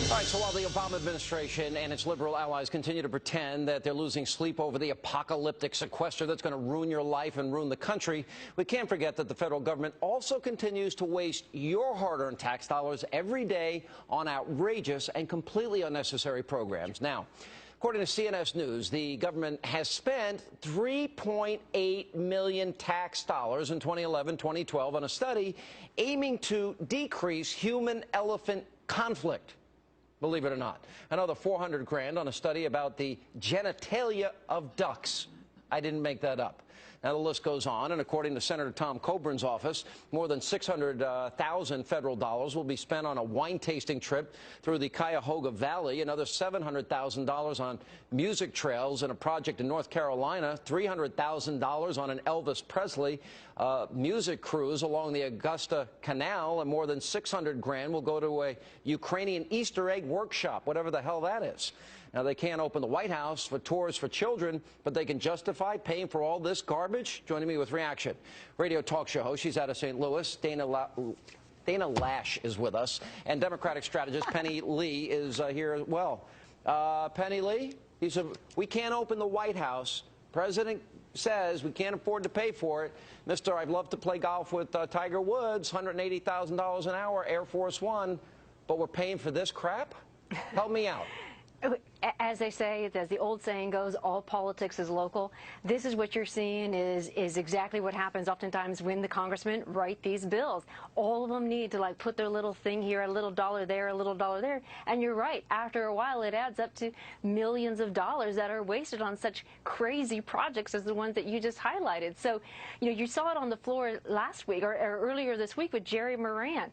All right, so while the Obama administration and its liberal allies continue to pretend that they're losing sleep over the apocalyptic sequester that's going to ruin your life and ruin the country, we can't forget that the federal government also continues to waste your hard-earned tax dollars every day on outrageous and completely unnecessary programs. Now, according to CNS News, the government has spent $3.8 million tax dollars in 2011-2012 on a study aiming to decrease human-elephant conflict. Believe it or not. Another $400 grand on a study about the genitalia of ducks. I didn't make that up. Now, the list goes on, and according to Senator Tom Coburn's office, more than $600,000 federal dollars will be spent on a wine tasting trip through the Cuyahoga Valley, another $700,000 on music trails and a project in North Carolina, $300,000 on an Elvis Presley music cruise along the Augusta Canal, and more than $600 grand will go to a Ukrainian Easter egg workshop, whatever the hell that is. Now, they can't open the White House for tours for children, but they can justify paying for all this garbage? Joining me with reaction, radio talk show host, she's out of St. Louis, Dana Loesch is with us, and Democratic strategist Penny Lee is here as well. Penny Lee, he said, we can't open the White House. President says we can't afford to pay for it. Mr. I'd love to play golf with Tiger Woods, $180,000 an hour, Air Force One, but we're paying for this crap? Help me out. As they say, as the old saying goes, all politics is local. This is what you're seeing is exactly what happens oftentimes when the congressmen write these bills. All of them need to put their little thing here, a little dollar there, a little dollar there. And you're right, after a while it adds up to millions of dollars that are wasted on such crazy projects as the ones that you just highlighted. So, you saw it on the floor last week or earlier this week with Jerry Moran.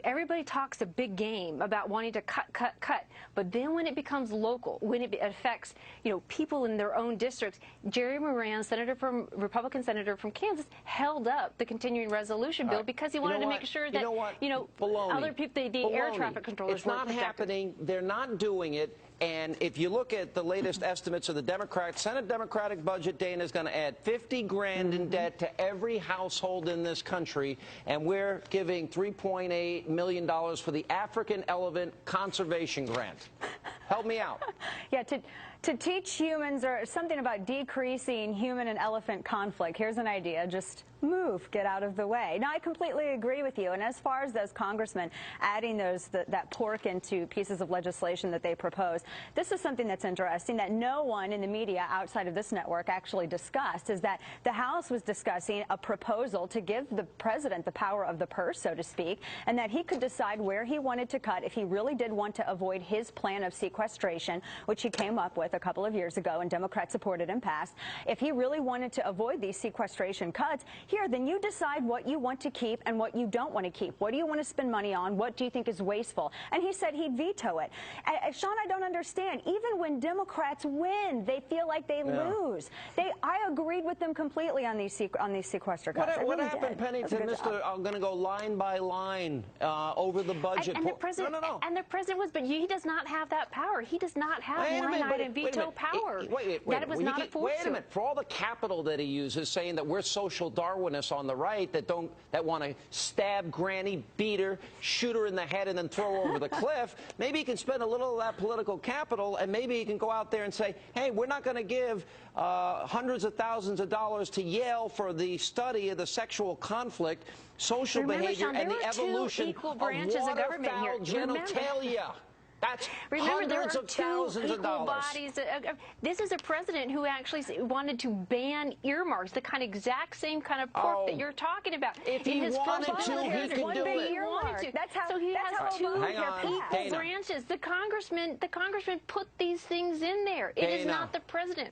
Everybody talks a big game about wanting to cut. But then when it becomes local, when it affects, people in their own districts, Jerry Moran, Republican senator from Kansas, held up the continuing resolution bill because he wanted to make sure that, other people, the air traffic controllers It's not happening. They're not doing it. And if you look at the latest estimates of the Senate Democratic budget, Dana is going to add 50 grand in debt to every household in this country, and we're giving $3.8 million for the African Elephant Conservation Grant. Help me out. Yeah, to teach humans or something about decreasing human and elephant conflict. Here's an idea. Just move, get out of the way. Now, I completely agree with you. And as far as those congressmen adding that pork into pieces of legislation that they propose, this is something that's interesting that no one in the media outside of this network actually discussed, is that the House was discussing a proposal to give the president the power of the purse, so to speak, and that he could decide where he wanted to cut if he really did want to avoid his plan of sequestration, which he came up with a couple of years ago and Democrats supported and passed. If he really wanted to avoid these sequestration cuts, then you decide what you want to keep and what you don't want to keep. What do you want to spend money on? What do you think is wasteful? And he said he'd veto it. Sean, I don't understand. Even when Democrats win, they feel like they lose. I agreed with them completely on these sequester cuts. What happened, Penny, to Mr. I'm going to go line by line over the budget? And the president, but he does not have that power. He does not have line item veto power. Wait a minute. For all the capital that he uses, saying that we're social Darwinists on the right that want to stab Granny, beat her, shoot her in the head, and then throw her over the cliff, maybe he can spend a little of that political capital, and maybe he can go out there and say, hey, we're not going to give hundreds of thousands of dollars to Yale for the study of the sexual conflict, social behavior, and the evolution of waterfowl genitalia. That's hundreds of thousands of dollars. This is a president who actually wanted to ban earmarks, the exact same kind of pork that you're talking about. If he wanted to, he could do it. So he has two equal branches. The congressman put these things in there. It is not the president.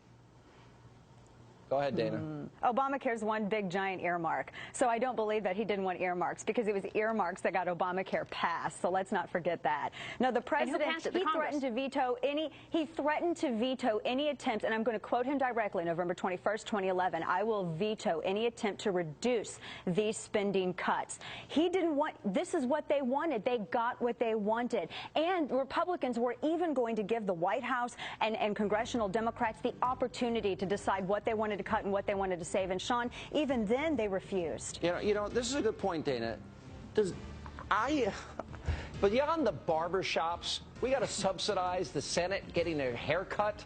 Go ahead, Dana. Obamacare's one big giant earmark. So I don't believe that he didn't want earmarks, because it was earmarks that got Obamacare passed. So let's not forget that. No, the president, he threatened to veto any attempt, and I'm going to quote him directly, November 21st, 2011, I will veto any attempt to reduce these spending cuts. He didn't want, this is what they wanted. They got what they wanted. And Republicans were even going to give the White House and congressional Democrats the opportunity to decide what they wanted to cut and what they wanted to save. And Sean, even then they refused. You know, this is a good point, Dana. beyond the barber shops, we got to subsidize the Senate getting their hair cut.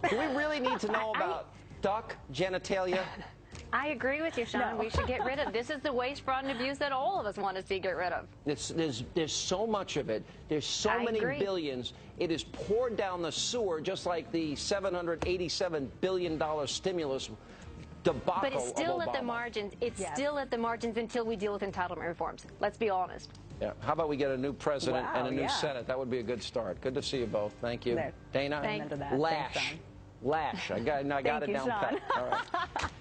Do we really need to know about duck genitalia? I agree with you, Sean. We should get rid of this. Is the waste, fraud, and abuse that all of us want to see get rid of. There's so much of it. There's so many billions. It is poured down the sewer, just like the $787 billion stimulus debacle. But it's still of at the margins. It's still at the margins until we deal with entitlement reforms. Let's be honest. Yeah. How about we get a new president and a new Senate? That would be a good start. Good to see you both. Thank you. Dana? Thanks. Loesch. I got it down pat. All right.